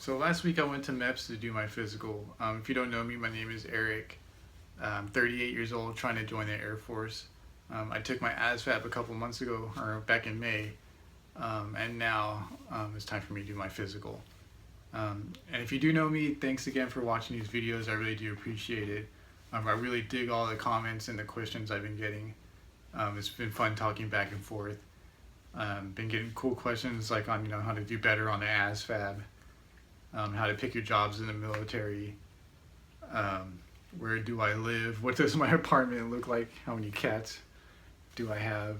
So last week I went to Meps to do my physical. If you don't know me, my name is Eric. I'm 38 years old, trying to join the Air Force. I took my ASVAB a couple months ago, or back in May, and now it's time for me to do my physical. And if you do know me, thanks again for watching these videos. I really do appreciate it. I really dig all the comments and the questions I've been getting. It's been fun talking back and forth. Been getting cool questions like on how to do better on the ASVAB. How to pick your jobs in the military, where do I live, what does my apartment look like, how many cats do I have,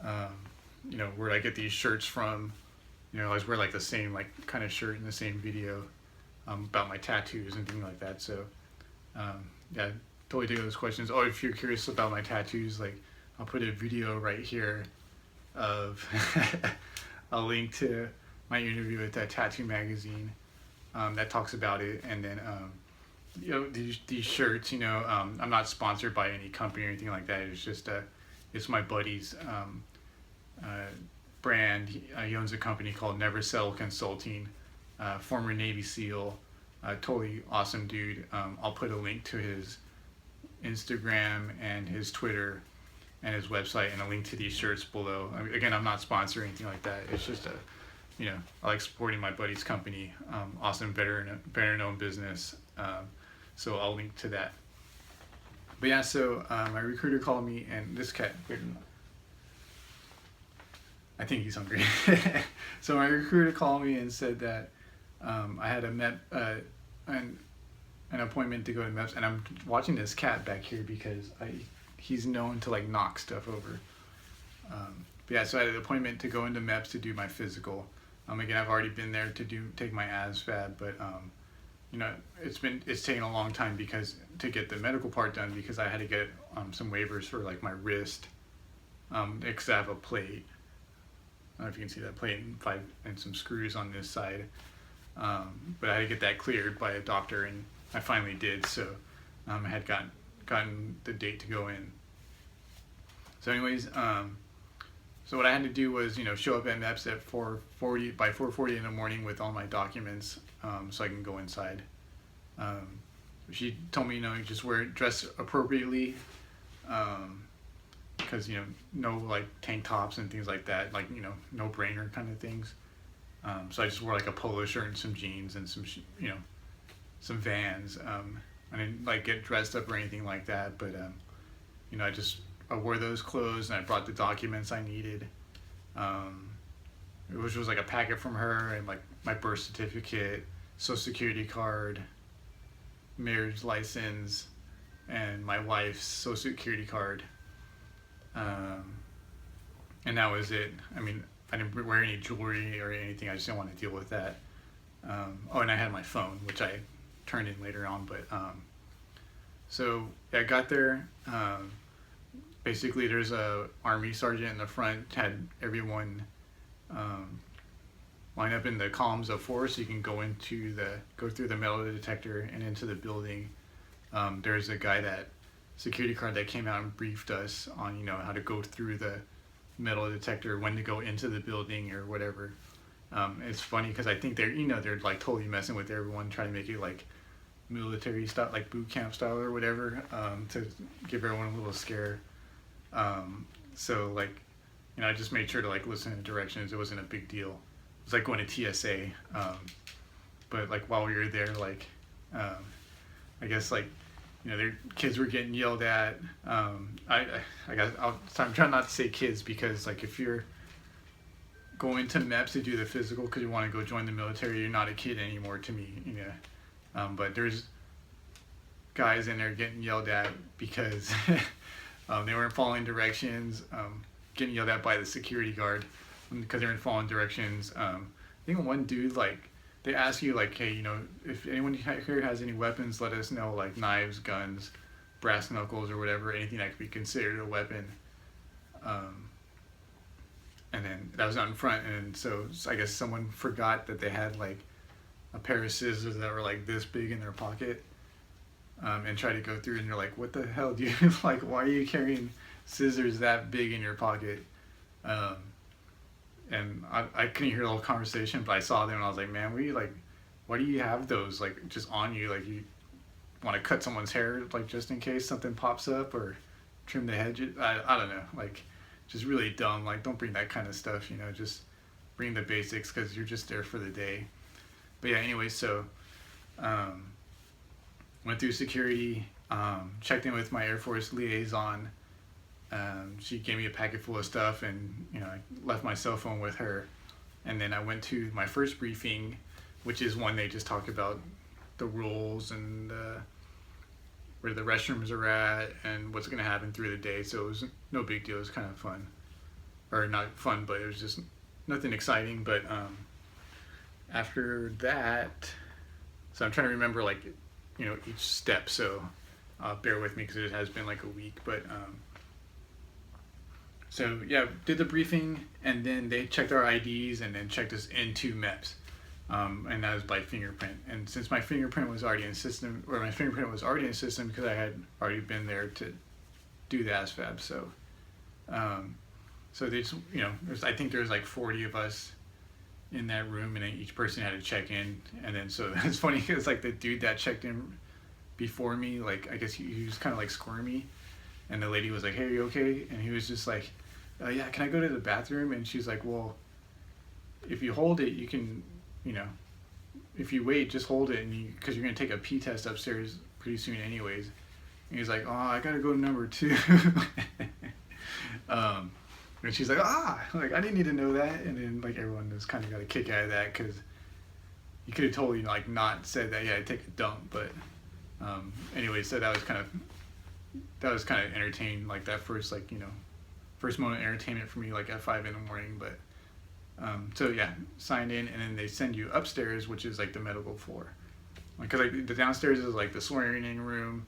where do I get these shirts from, I always wear like the same kind of shirt in the same video, about my tattoos and things like that. So yeah, totally dig those questions. Oh, if you're curious about my tattoos, I'll put a video right here of a link to my interview with that tattoo magazine that talks about it. And then these shirts, I'm not sponsored by any company or anything like that. It's just it's my buddy's brand. He owns a company called Never Settle Consulting, former Navy SEAL, totally awesome dude. I'll put a link to his Instagram and his Twitter and his website and a link to these shirts below. Again, I'm not sponsored or anything like that. It's just I like supporting my buddy's company, awesome, better known business. So I'll link to that. But yeah, so my recruiter called me, and this cat, I think he's hungry. So my recruiter called me and said that I had an appointment to go to Meps, and I'm watching this cat back here because he's known to knock stuff over. But yeah, so I had an appointment to go into Meps to do my physical. Again, I've already been there to take my ASVAB, but it's taken a long time to get the medical part done, because I had to get some waivers for my wrist, because I have a plate. I don't know if you can see that plate and some screws on this side, but I had to get that cleared by a doctor, and I finally did. So I had gotten the date to go in. So anyways, so what I had to do was, show up at Meps at 4:40 in the morning with all my documents, so I can go inside. She told me, just dress appropriately, because no tank tops and things like that, no brainer kind of things. So I just wore a polo shirt and some jeans and some Vans. I didn't get dressed up or anything like that, but I wore those clothes, and I brought the documents I needed, which was a packet from her, and my birth certificate, social security card, marriage license, and my wife's social security card, and that was it. I didn't wear any jewelry or anything. I just didn't want to deal with that. And I had my phone, which I turned in later on. But so yeah, I got there. Basically, there's a army sergeant in the front, had everyone line up in the columns of four, so you can go through the metal detector and into the building. There's a guy, security guard, that came out and briefed us on how to go through the metal detector, when to go into the building or whatever. It's funny because I think they're totally messing with everyone, trying to make it military style, boot camp style or whatever, to give everyone a little scare. So I just made sure to listen to the directions. It wasn't a big deal. It was going to TSA. But while we were there, I guess their kids were getting yelled at. I'm trying not to say kids, because if you're going to Meps to do the physical because you want to go join the military, you're not a kid anymore to me. But there's guys in there getting yelled at because they weren't following directions, getting yelled at by the security guard because they weren't following directions. I think one dude, they ask you, hey, if anyone here has any weapons, let us know, knives, guns, brass knuckles, or whatever, anything that could be considered a weapon. And then that was out in front, and so I guess someone forgot that they had a pair of scissors that were this big in their pocket, and tried to go through, and you're like, what the hell, dude? Why are you carrying scissors that big in your pocket? And I couldn't hear the whole conversation, but I saw them and I was like, man, we why do you have those like just on you? Like you want to cut someone's hair like just in case something pops up, or trim the hedge? I don't know. Like just really dumb. Like don't bring that kind of stuff. You know, just bring the basics because you're just there for the day. But yeah, anyway, so went through security, checked in with my Air Force liaison. She gave me a packet full of stuff, and you know, I left my cell phone with her. And then I went to my first briefing, which is one they just talk about the rules and where the restrooms are at and what's going to happen through the day. So it was no big deal. It was kind of fun, or not fun, but it was just nothing exciting. But after that, so I'm trying to remember like, you know, each step. So bear with me because it has been like a week. But so yeah, did the briefing, and then they checked our IDs and then checked us into Meps. And that was by fingerprint. And since my fingerprint was already in system, because I had already been there to do the ASVAB. So, so they just, you know, I think there's like 40 of us in that room, and then each person had to check in. And then, so it's funny because like the dude that checked in before me, like, I guess he was kind of like squirmy. And the lady was like, "Hey, are you okay?" And he was just like, "Yeah, can I go to the bathroom?" And she's like, "Well, if you hold it, you can, you know, if you wait, just hold it, and because you're going to take a pee test upstairs pretty soon anyways." And he's like, "Oh, I got to go to number 2. And she's like, like, I didn't need to know that. And then like everyone just kind of got a kick out of that because you could have totally like not said that, yeah, take a dump. But anyway, so that was kind of entertaining, like that first, like, you know, first moment of entertainment for me, like at 5 in the morning. But so yeah, signed in, and then they send you upstairs, which is like the medical floor, because like the downstairs is like the swearing-in room,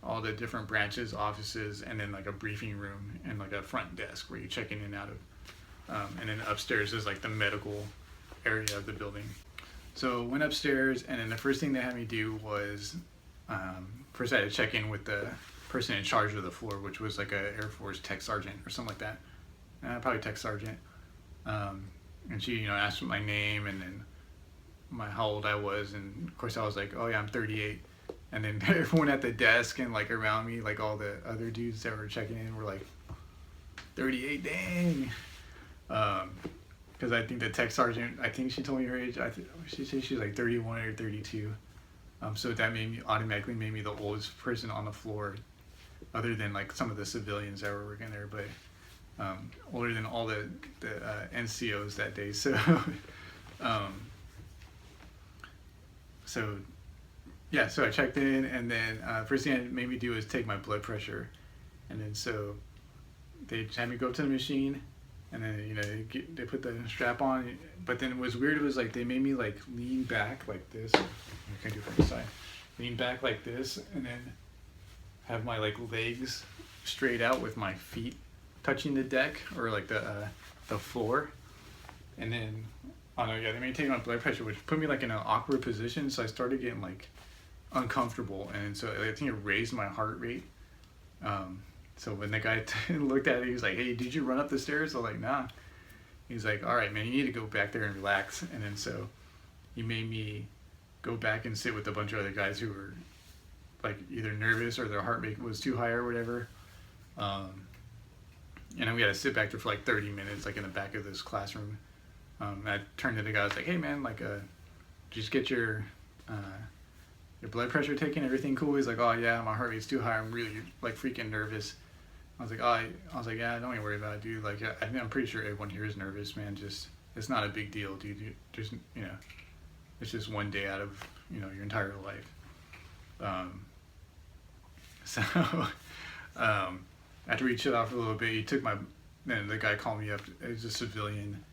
all the different branches, offices, and then like a briefing room and like a front desk where you check in and out of, and then upstairs is like the medical area of the building. So went upstairs, and then the first thing they had me do was first I had to check in with the person in charge of the floor, which was like a Air Force tech sergeant or something like that, probably tech sergeant. And she, you know, asked my name and then how old I was, and of course I was like, "Oh yeah, I'm 38." And then everyone at the desk and like around me, like all the other dudes that were checking in, were like, 38, dang. Because I think the tech sergeant, I think she told me her age. She said she's like 31 or 32. So that automatically made me the oldest person on the floor, other than like some of the civilians that were working there, but older than all the NCOs that day. So, yeah, so I checked in, and then first thing it made me do was take my blood pressure, and then so they had me go up to the machine, and then, you know, they put the strap on, but then it was weird. It was like they made me like lean back like this. I can do it from the side. Lean back like this, and then have my like legs straight out with my feet touching the deck or like the floor, and then I don't know. Yeah, they made me take my blood pressure, which put me like in an awkward position. So I started getting like uncomfortable, and so I think it raised my heart rate. So when the guy looked at it, he was like, "Hey, did you run up the stairs?" I was like, "Nah." He's like, "All right, man, you need to go back there and relax." And then so he made me go back and sit with a bunch of other guys who were like either nervous or their heart rate was too high or whatever. And then we had to sit back there for like 30 minutes, like in the back of this classroom. And I turned to the guy, I was like, "Hey man, like, just get your blood pressure taken, everything cool?" He's like, "Oh yeah, my heart rate's too high. I'm really like freaking nervous." I was like, "Yeah, don't even worry about it, dude. Like, I'm pretty sure everyone here is nervous, man. Just, it's not a big deal, dude. Just, you know, it's just one day out of, you know, your entire life." So, after we chilled out for a little bit, then the guy called me up. It was a civilian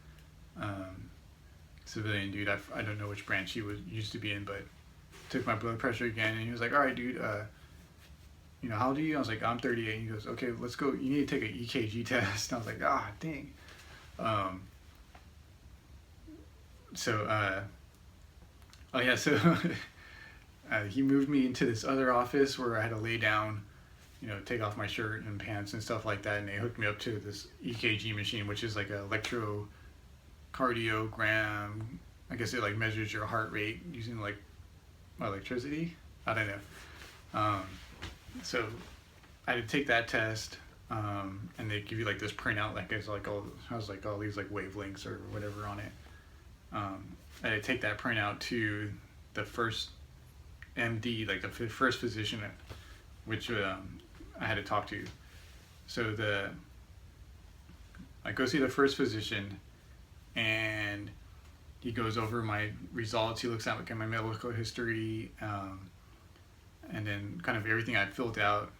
dude. I don't know which branch he used to be in, but took my blood pressure again, and he was like, "All right, dude, you know, how old are you?" I was like, "I'm 38. He goes, "Okay, let's go. You need to take an EKG test." And I was like, dang. So he moved me into this other office where I had to lay down, you know, take off my shirt and pants and stuff like that, and they hooked me up to this EKG machine, which is like an electrocardiogram I guess it like measures your heart rate using like electricity. I don't know. So I had to take that test, and they give you like this printout that has like all these like wavelengths or whatever on it. I had to take that printout to the first MD, like the first physician, which I had to talk to. So I go see the first physician, and he goes over my results. He looks at like my medical history, and then kind of everything I filled out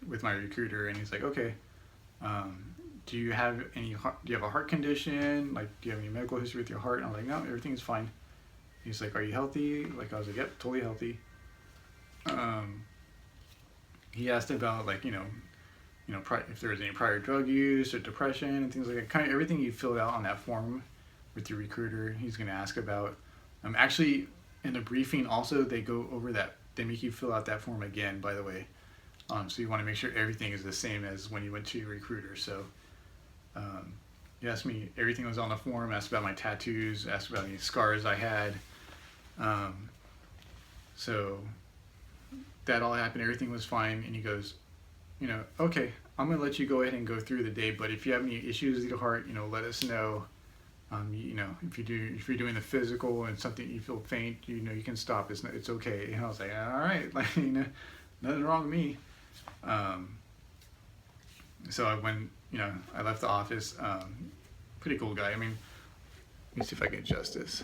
with my recruiter. And he's like, okay, do you have a heart condition? Like, do you have any medical history with your heart? And I'm like, no, everything's fine. He's like, are you healthy? Like, I was like, yep, totally healthy. He asked about like, if there was any prior drug use or depression and things like that. Kind of everything you filled out on that form with your recruiter, he's going to ask about. Actually, in the briefing also, they go over that. They make you fill out that form again, by the way. So you want to make sure everything is the same as when you went to your recruiter. So he asked me, everything was on the form, asked about my tattoos, asked about any scars I had. So that all happened, everything was fine, and he goes, okay, I'm gonna let you go ahead and go through the day, but if you have any issues with your heart, let us know. If you're doing the physical and something you feel faint, you can stop. It's okay. And I was like, all right, like nothing wrong with me. So I went, I left the office. Pretty cool guy. I mean, let me see if I can adjust this.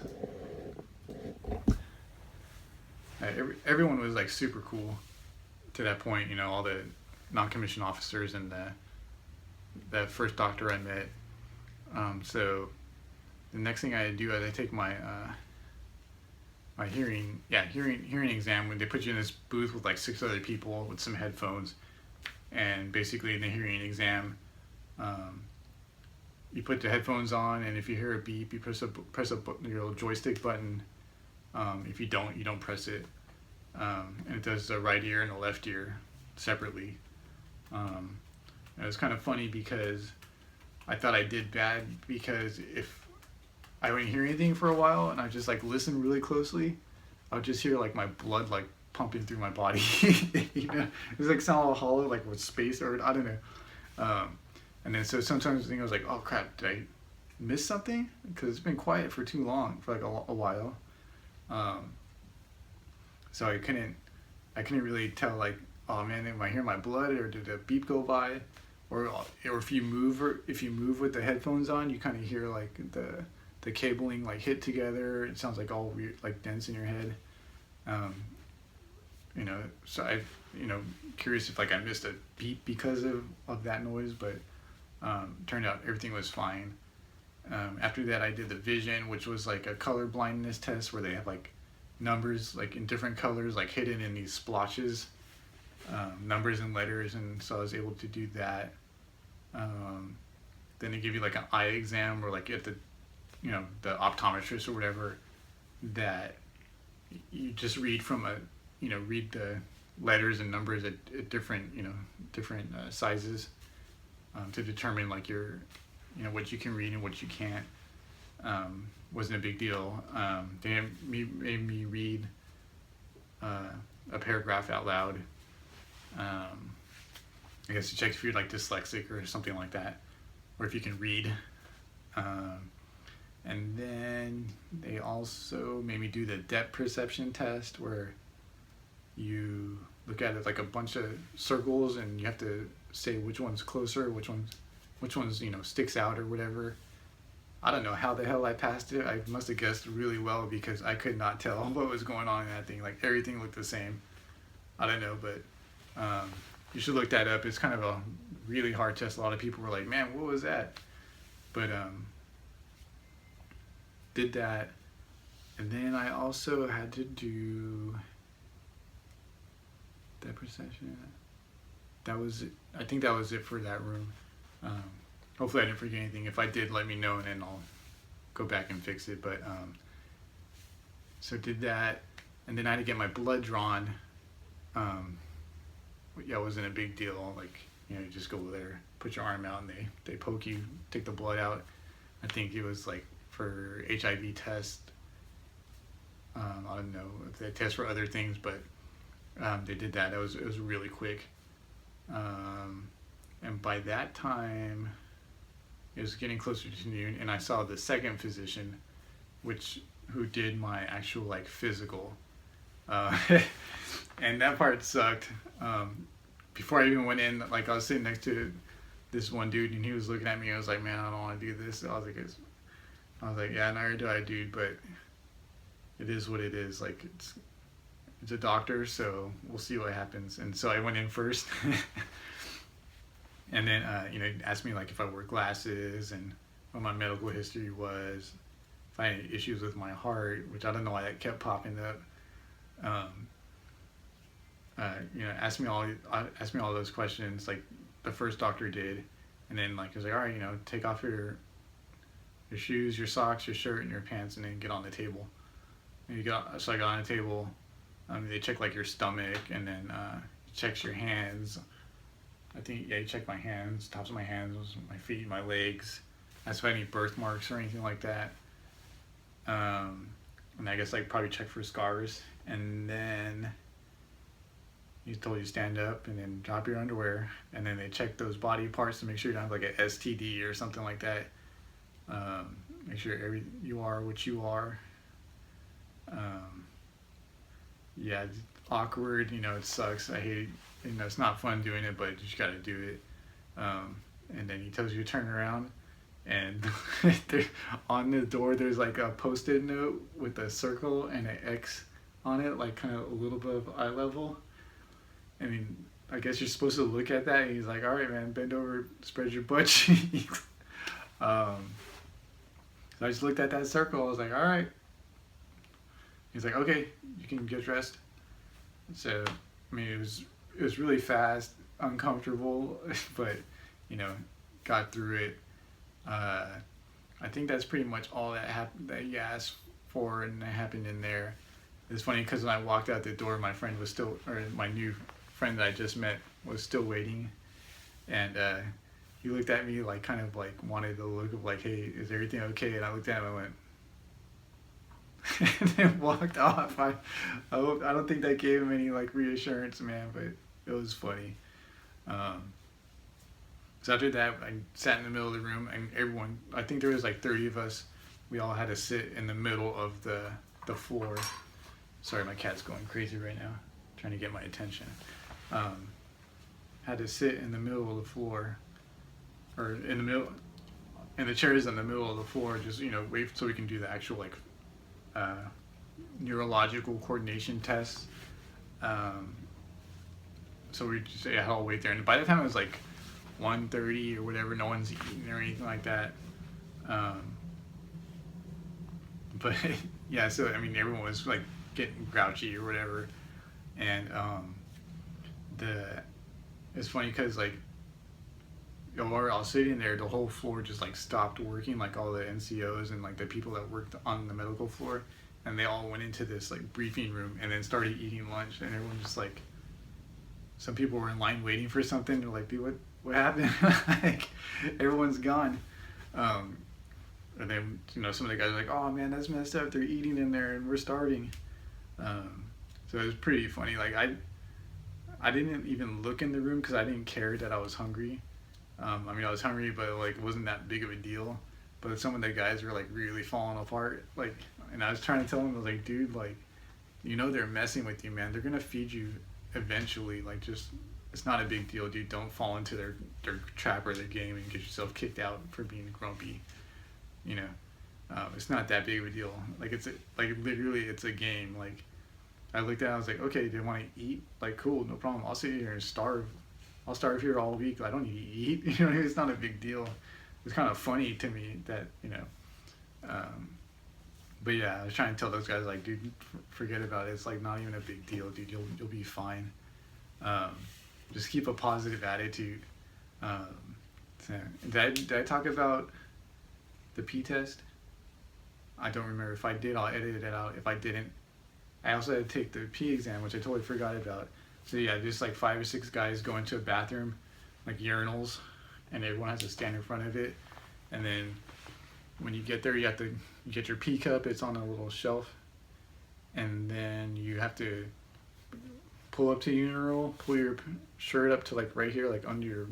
Everyone was like super cool to that point. All the non-commissioned officers and the first doctor I met. So the next thing I do is I take my my hearing exam, when they put you in this booth with like 6 other people with some headphones, and basically in the hearing exam, you put the headphones on, and if you hear a beep, you press your little joystick button. If you don't press it, and it does the right ear and the left ear separately. And it was kind of funny because I thought I did bad, because if I wouldn't hear anything for a while and I just like listen really closely, I would just hear like my blood like pumping through my body. It was like sound all hollow, like with space, or I don't know. And then so sometimes I was like, oh crap, did I miss something? Because it's been quiet for too long, for like a while. So I couldn't really tell, like, oh man, am I hearing my blood, or did a beep go by? Or if you move with the headphones on, you kind of hear like the cabling like hit together. It sounds like all weird, like dense in your head. So I, curious if like I missed a beep because of that noise, but turned out everything was fine. After that, I did the vision, which was like a color blindness test where they have like numbers like in different colors, like hidden in these splotches, numbers and letters, and so I was able to do that. Then they give you like an eye exam, where like at the the optometrist or whatever, that you just read from read the letters and numbers at different sizes, to determine like your what you can read and what you can't. Wasn't a big deal. They made me read a paragraph out loud. I guess to check if you're like dyslexic or something like that, or if you can read. And then they also made me do the depth perception test, where you look at it like a bunch of circles, and you have to say which one's closer, which one's sticks out or whatever. I don't know how the hell I passed it. I must have guessed really well, because I could not tell what was going on in that thing. Like everything looked the same. I don't know, but you should look that up. It's kind of a really hard test. A lot of people were like, man, what was that? But did that. And then I also had to do that perception. That was it. I think that was it for that room. Hopefully I didn't forget anything. If I did, let me know, and then I'll go back and fix it. But so did that, and then I had to get my blood drawn. It wasn't a big deal. Like, you just go there, put your arm out, and they poke you, take the blood out. I think it was like for HIV test. I don't know if they test for other things, but they did that. It was really quick. And by that time, it was getting closer to noon, and I saw the second physician, who did my actual like physical, and that part sucked. Before I even went in, like I was sitting next to this one dude, and he was looking at me. I was like, man, I don't want to do this. I was like, yeah, neither do I, dude. But it is what it is. Like it's a doctor, so we'll see what happens. And so I went in first, and then asked me like if I wore glasses and what my medical history was, if I had any issues with my heart, which I don't know why that kept popping up. Asked me all those questions like the first doctor did, and then like I was like, all right, take off your shoes, your socks, your shirt, and your pants, and then get on the table. And so I got on the table. They check like your stomach, and then checks your hands. I think you check my hands, tops of my hands, my feet, my legs. Ask if I had any birthmarks or anything like that. And I guess like probably check for scars, and then he told you to stand up and then drop your underwear, and then they check those body parts to make sure you don't have like an STD or something like that. Make sure you are what you are. Yeah, it's awkward. It sucks. I hate it. It's not fun doing it, but you just gotta do it. And then he tells you to turn around, and on the door there's like a post-it note with a circle and an X on it, like kind of a little bit of eye level. I mean, I guess you're supposed to look at that, and he's like, all right, man, bend over, spread your butt cheeks. So I just looked at that circle. I was like, all right. He's like, okay, you can get dressed. So, I mean, it was really fast, uncomfortable, but, got through it. I think that's pretty much all that you asked for, and that happened in there. It's funny because when I walked out the door, my new friend that I just met was still waiting, and he looked at me like kind of like wanted the look of like, hey, is everything okay? And I looked at him and I went, and then walked off. I don't think that gave him any like reassurance, man, but it was funny. So after that, I sat in the middle of the room, and everyone, I think there was like 30 of us, we all had to sit in the middle of the floor. Sorry, my cat's going crazy right now, trying to get my attention. Had to sit in the middle of the floor, or in the middle, and the chairs in the middle of the floor, just, wait so we can do the actual like neurological coordination tests. So we just had all wait there, and by the time it was like 1:30 or whatever, no one's eating or anything like that. But yeah, so I mean, everyone was like getting grouchy or whatever, and it's funny because like, while I was sitting there, the whole floor just like stopped working, like all the NCOs and like the people that worked on the medical floor, and they all went into this like briefing room and then started eating lunch, and everyone just like, some people were in line waiting for something. They're like, dude, what happened? Like, everyone's gone. And then, some of the guys are like, oh man, that's messed up. They're eating in there and we're starving. So it was pretty funny. Like, I didn't even look in the room because I didn't care that I was hungry. I mean, I was hungry, but like, it wasn't that big of a deal. But some of the guys were like really falling apart. Like, and I was trying to tell them, I was like, dude, like, they're messing with you, man. They're gonna feed you eventually. Like, just, it's not a big deal, dude. Don't fall into their trap or their game and get yourself kicked out for being grumpy. It's not that big of a deal. Like, literally, it's a game. Like, I looked at it, I was like, okay, they want to eat? Like, cool, no problem. I'll sit here and starve. I'll starve here all week. I don't need to eat. It's not a big deal. It's kind of funny to me that, but yeah, I was trying to tell those guys, like, dude, forget about it. It's like not even a big deal, dude. You'll be fine. Just keep a positive attitude. Did I talk about the P test? I don't remember. If I did, I'll edit it out. If I didn't, I also had to take the P exam, which I totally forgot about. So yeah, just like 5 or 6 guys go into a bathroom, like urinals, and everyone has to stand in front of it, and then when you get there, you have to get your pee cup. It's on a little shelf, and then you have to pull up to the urinal, pull your shirt up to like right here, like under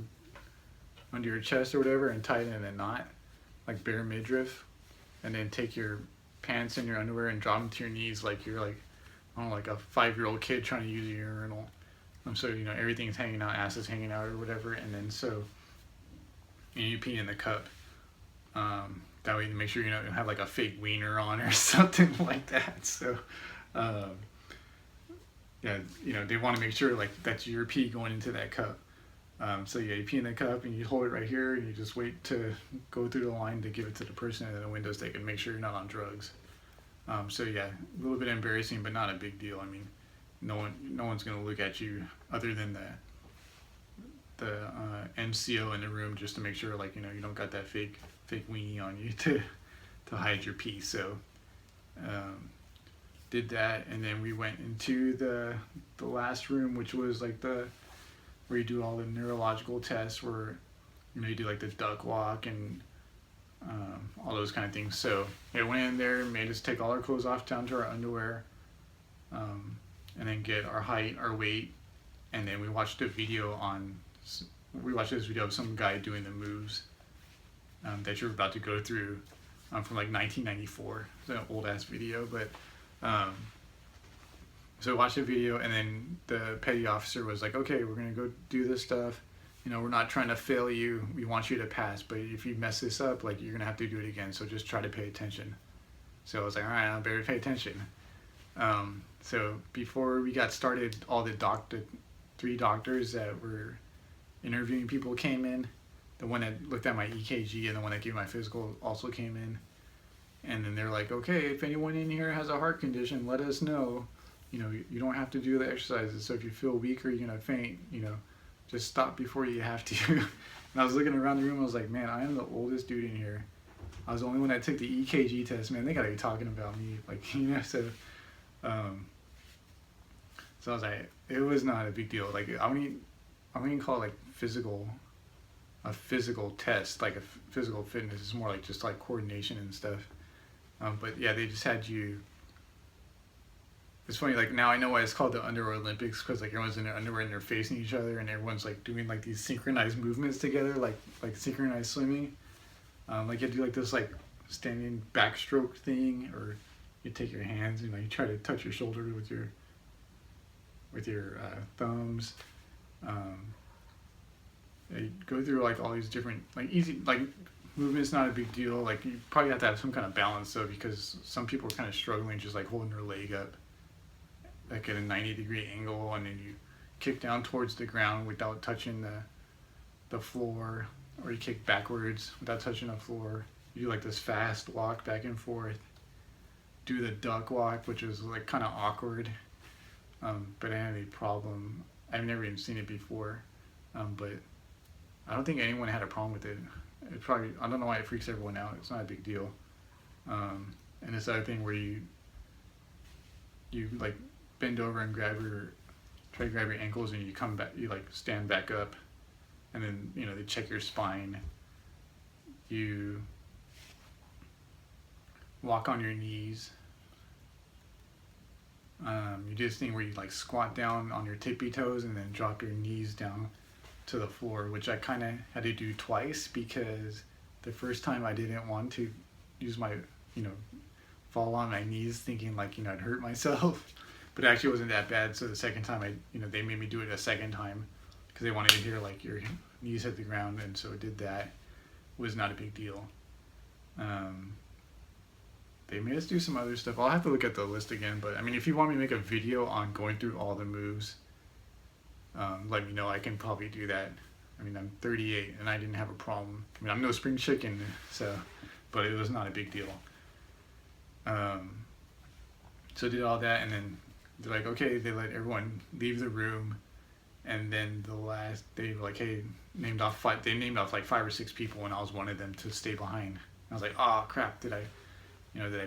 your chest or whatever, and tie it in a knot, like bare midriff, and then take your pants and your underwear and drop them to your knees like you're like, I don't know, like a 5-year-old kid trying to use a urinal. So everything's hanging out, ass is hanging out or whatever, and then so you pee in the cup. That way, to make sure you don't have like a fake wiener on or something like that. So, yeah, they want to make sure like that's your pee going into that cup. So yeah, you pee in the cup and you hold it right here, and you just wait to go through the line to give it to the person at the window so they can make sure you're not on drugs. So yeah, a little bit embarrassing, but not a big deal. I mean, no one's gonna look at you other than the NCO in the room, just to make sure like you don't got that fake weenie on you to hide your pee. So did that, and then we went into the last room, which was like where you do all the neurological tests, where you do like the duck walk and all those kind of things. So it went in there, made us take all our clothes off down to our underwear, and then get our height, our weight, and then we watched this video of some guy doing the moves that you're about to go through from like 1994. It's an old ass video, but so watch the video, and then the petty officer was like, okay, we're gonna go do this stuff. We're not trying to fail you. We want you to pass, but if you mess this up, like you're gonna have to do it again. So just try to pay attention. So I was like, all right, I better pay attention. So before we got started, all the 3 doctors that were interviewing people came in. The one that looked at my EKG and the one that gave my physical also came in. And then they're like, okay, if anyone in here has a heart condition, let us know. You don't have to do the exercises. So if you feel weak or you're gonna faint, just stop before you have to. And I was looking around the room, I was like, man, I am the oldest dude in here. I was the only one that took the EKG test. Man, they gotta be talking about me. Like, so I was like, it was not a big deal. Like, I wouldn't even call it like a physical test, like a physical fitness. It's more like just like coordination and stuff. But yeah, they just had you. It's funny, like now I know why it's called the Underwear Olympics, because like everyone's in their underwear and they're facing each other, and everyone's like doing like these synchronized movements together, like synchronized swimming. Like you do like this like standing backstroke thing, or you take your hands and you try to touch your shoulder with your thumbs. You go through like all these different like easy like movements. Not a big deal. Like you probably have to have some kind of balance though, because some people are kind of struggling just like holding their leg up like at a 90-degree angle, and then you kick down towards the ground without touching the floor, or you kick backwards without touching the floor. You do like this fast walk back and forth. Do the duck walk, which is like kind of awkward, but I had a problem. I've never even seen it before, but I don't think anyone had a problem with it. I don't know why it freaks everyone out. It's not a big deal. And this other thing where you like bend over and try to grab your ankles, and you come back, you like stand back up, and then they check your spine. You walk on your knees. You do this thing where you like squat down on your tippy toes and then drop your knees down to the floor, which I kind of had to do twice, because the first time I didn't want to use my, fall on my knees thinking like, I'd hurt myself, but it actually wasn't that bad. So the second time they made me do it a second time because they wanted to hear like your knees hit the ground. And so I did that. It was not a big deal. They made us do some other stuff. I'll have to look at the list again, but I mean, if you want me to make a video on going through all the moves, let me know. I can probably do that. I mean, I'm 38 and I didn't have a problem. I mean, I'm no spring chicken, but it was not a big deal. So did all that, and then they're like, okay, they let everyone leave the room, and then they were like, hey, they named off like 5 or 6 people, and I was one of them to stay behind. I was like, oh crap, did I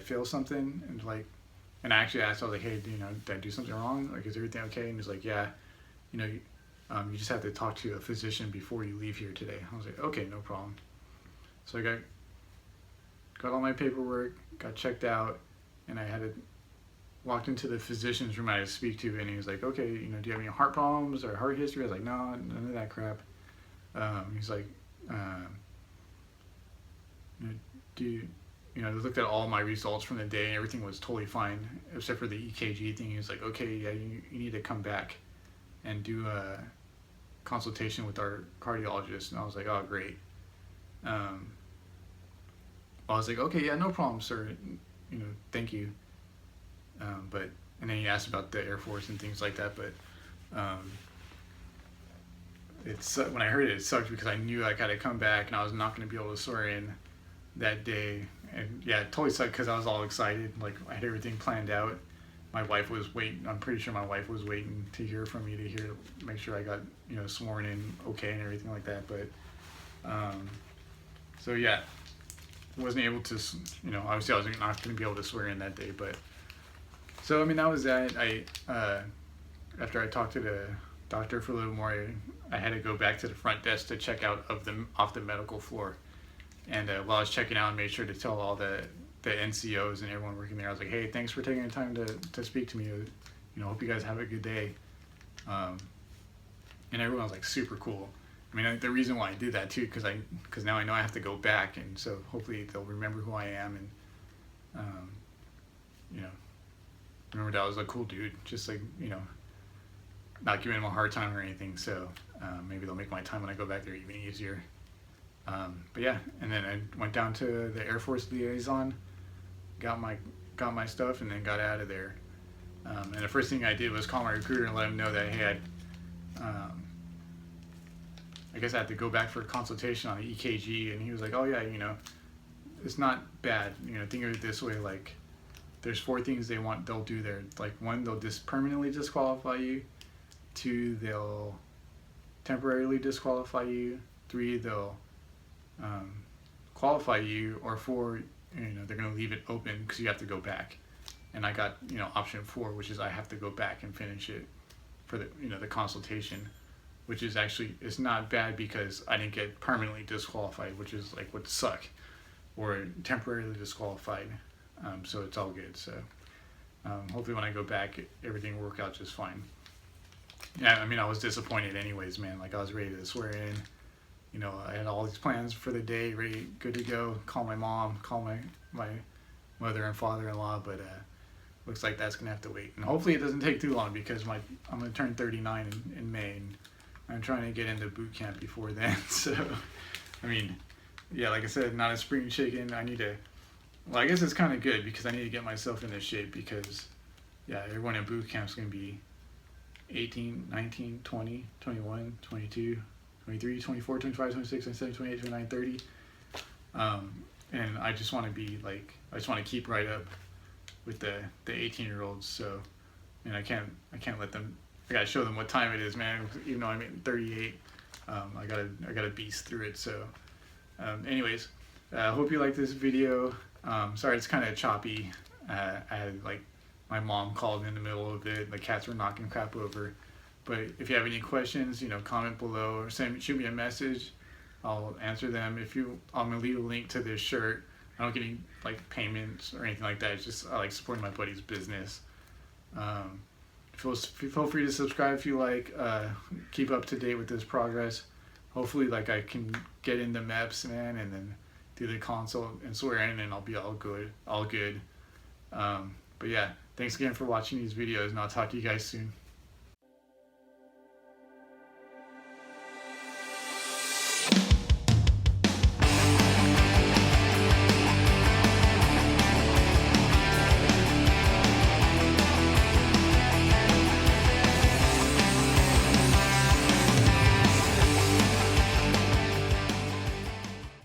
fail something? And I actually asked, I was like, hey, did I do something wrong? Like, is everything okay? And he's like, yeah, you just have to talk to a physician before you leave here today. I was like, okay, no problem. So got all my paperwork, got checked out, and I had to walked into the physician's room I had to speak to, and he was like, okay, do you have any heart problems or heart history? I was like, no, none of that crap. He's like, they looked at all my results from the day, and everything was totally fine except for the EKG thing. He was like, okay, yeah, you need to come back and do a consultation with our cardiologist. And I was like, oh, great. I was like, okay, yeah, no problem, sir. Thank you. And then he asked about the Air Force and things like that. But when I heard it, it sucked because I knew I got to come back and I was not going to be able to swear in that day. And yeah, it totally sucked because I was all excited. Like, I had everything planned out. My wife was waiting. I'm pretty sure my wife was waiting to hear from me to make sure I got sworn in okay and everything like that. But so yeah, wasn't able to. Obviously I was not going to be able to swear in that day. But so I mean, that was that. After I talked to the doctor for a little more, I had to go back to the front desk to check out off the medical floor. And while I was checking out, I made sure to tell all the NCOs and everyone working there, I was like, hey, thanks for taking the time to speak to me. Hope you guys have a good day. And everyone was like super cool. I mean, the reason why I did that too, because now I know I have to go back, and so hopefully they'll remember who I am, and remember that I was a cool dude, just like not giving them a hard time or anything. So maybe they'll make my time when I go back there even easier. But yeah, and then I went down to the Air Force liaison, got my stuff, and then got out of there. And the first thing I did was call my recruiter and let him know that, hey, I guess I had to go back for a consultation on the EKG. And he was like, oh yeah, it's not bad. Think of it this way, like, there's 4 things they'll do there. Like, 1, they'll permanently disqualify you. 2, they'll temporarily disqualify you. 3, they'll qualify you. Or 4, they're going to leave it open because you have to go back. And I got option 4, which is I have to go back and finish it for the consultation, which is actually, it's not bad because I didn't get permanently disqualified, which is like would suck, or temporarily disqualified. So it's all good. So hopefully when I go back, everything will work out just fine. Yeah, I mean, I was disappointed anyways, man. Like, I was ready to swear in. I had all these plans for the day, ready, good to go. Call my mom, call my mother and father-in-law, but looks like that's gonna have to wait. And hopefully it doesn't take too long because I'm gonna turn 39 in May, and I'm trying to get into boot camp before then. So, I mean, yeah, like I said, not a spring chicken. I need to. Well, I guess it's kind of good because I need to get myself into shape because, yeah, everyone in boot camp is gonna be 18, 19, 20, 21, 22, 23, 24, 25, 26, 27, 28, 29, 30. And I just want to be like, I just want to keep right up with the 18-year-olds. So, and I can't let them. I gotta show them what time it is, man. Even though I'm 38, I gotta beast through it. So, anyways, hope you like this video. Sorry, it's kind of choppy. I had like my mom called in the middle of it. The cats were knocking crap over. But if you have any questions, comment below or shoot me a message. I'll answer them. I'm gonna leave a link to this shirt. I don't get any like payments or anything like that. It's just I like supporting my buddy's business. Feel free to subscribe if you like. Keep up to date with this progress. Hopefully, like, I can get into Meps, man, and then do the consult and swear in, and I'll be all good. But yeah, thanks again for watching these videos, and I'll talk to you guys soon.